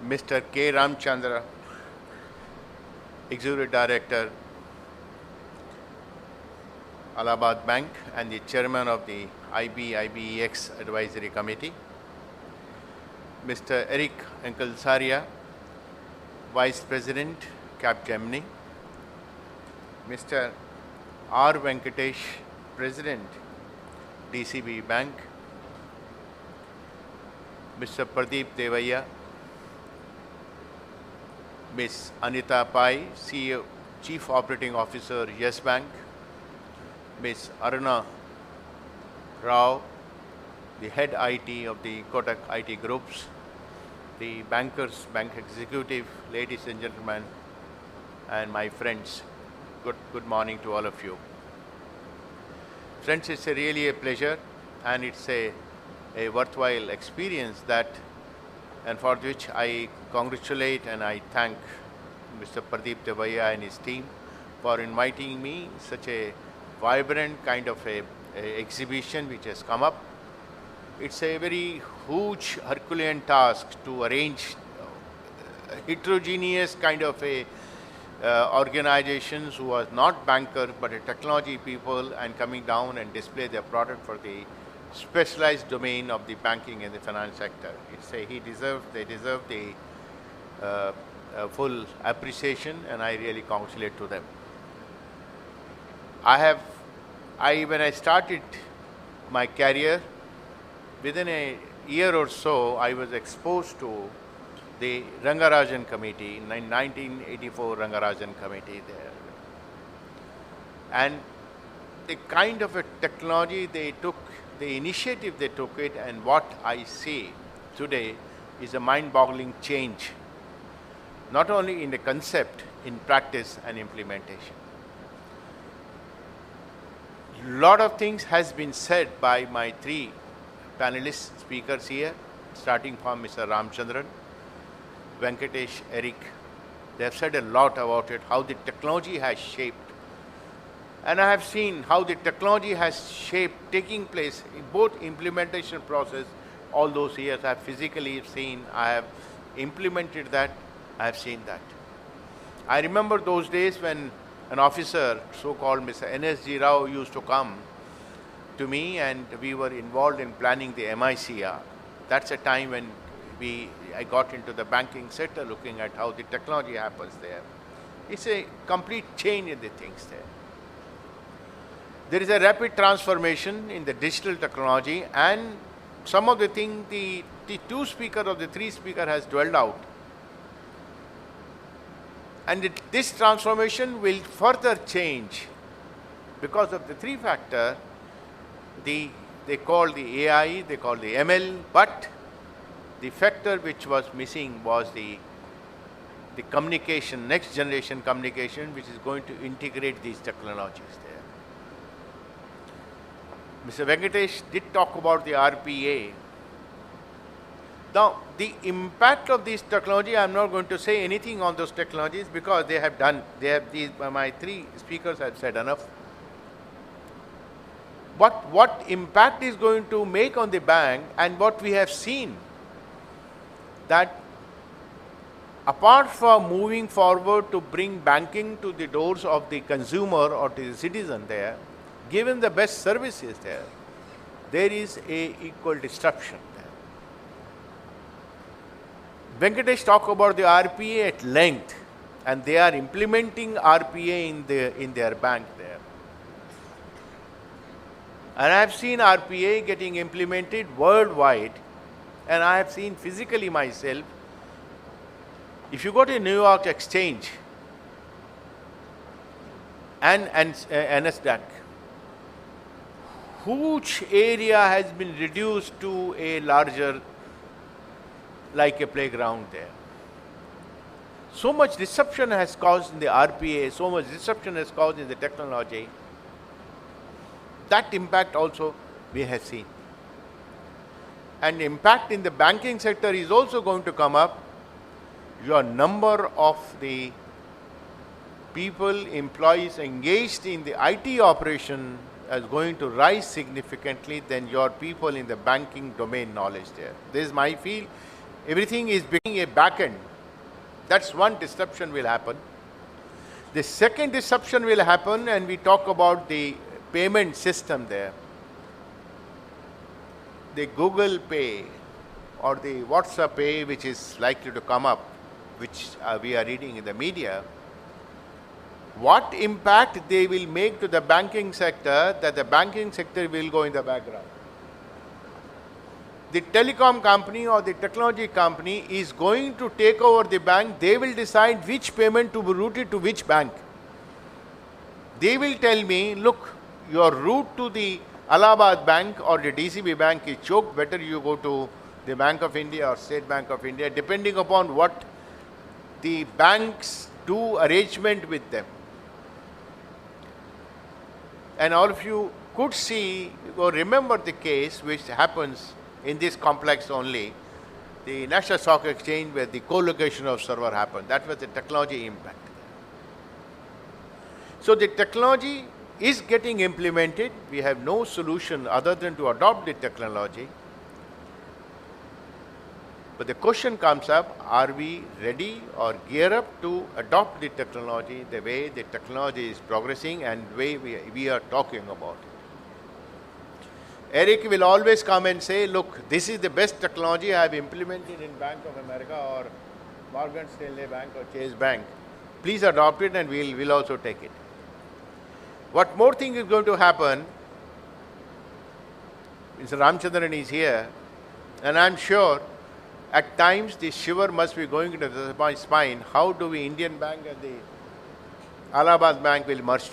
Mr. K. Ramchandra, Executive Director, Allahabad Bank and the Chairman of the IBEX Advisory Committee, Mr. Eric Enkelsaria, Vice President, Capgemini, Mr. R. Venkatesh, President, DCB Bank, Mr. Pradeep Devaya, Ms. Anita Pai, CEO, Chief Operating Officer, Yes Bank, Ms. Aruna Rao, the Head IT of the Kotak IT Groups, the bankers, bank executive, ladies and gentlemen, and my friends, good morning to all of you. Friends, it's really a pleasure and it's a worthwhile experience that, and for which I congratulate and I thank Mr. Pradeep Devaya and his team for inviting me such a vibrant kind of a exhibition which has come up. It's a very huge Herculean task to arrange heterogeneous kind of a organizations who are not banker but a technology people and coming down and display their product for the specialized domain of the banking and the finance sector. They deserve the full appreciation and I really congratulate to them. When I started my career, within a year or so, I was exposed to the Rangarajan Committee, 1984 Rangarajan Committee there. And the kind of a technology they took, the initiative they took it, and what I see today is a mind-boggling change, not only in the concept, in practice and implementation. A lot of things has been said by my three panelist speakers here, starting from Mr. Ramchandran, Venkatesh, Eric. They have said a lot about it, how the technology has shaped. And I have seen how the technology has shaped, taking place in both implementation process, all those years I have physically seen, I have implemented that, I have seen that. I remember those days when an officer, so-called Mr. N.S.G. Rao, used to come to me and we were involved in planning the MICR. That's a time when I got into the banking sector looking at how the technology happens there. It's a complete change in the things there. There is a rapid transformation in the digital technology and some of the things the two speakers or the three speakers has dwelled out. And this transformation will further change because of the three factors. They call the AI, they call the ML, but the factor which was missing was the communication, next generation communication, which is going to integrate these technologies there. Mr. Venkatesh did talk about the RPA. Now, the impact of this technology, I am not going to say anything on those technologies because my three speakers have said enough. But what impact is going to make on the bank and what we have seen, that apart from moving forward to bring banking to the doors of the consumer or to the citizen there, given the best services there is a equal disruption there. Venkatesh talked about the RPA at length and they are implementing RPA in their bank there. And I have seen RPA getting implemented worldwide and I have seen physically myself. If you go to New York Exchange and NASDAQ, huge area has been reduced to a larger, like a playground there. So much disruption has caused in the RPA, so much disruption has caused in the technology. That impact also we have seen. And impact in the banking sector is also going to come up. Your number of the people, employees engaged in the IT operation is going to rise significantly than your people in the banking domain knowledge there. This is my feel. everything is becoming a back end. That's one disruption will happen. The second disruption will happen, and we talk about the payment system there. The Google Pay or the WhatsApp Pay, which is likely to come up, which we are reading in the media, what impact they will make to the banking sector, that the banking sector will go in the background. The telecom company or the technology company is going to take over the bank. They will decide which payment to be routed to which bank. They will tell me, look, your route to the Allahabad Bank or the DCB Bank is choked, better you go to the Bank of India or State Bank of India, depending upon what the banks do arrangement with them. And all of you could see or remember the case which happens in this complex only, the National Stock Exchange, where the co-location of server happened. That was the technology impact. So the technology is getting implemented. We have no solution other than to adopt the technology. But the question comes up, are we ready or gear up to adopt the technology the way the technology is progressing and the way we are talking about it? Eric will always come and say, look, this is the best technology I have implemented in Bank of America or Morgan Stanley Bank or Chase Bank. Please adopt it and we'll also take it. What more thing is going to happen? Mr. Ramchandran is here, and I'm sure at times the shiver must be going into my spine. How do we Indian Bank and the Allahabad Bank will merge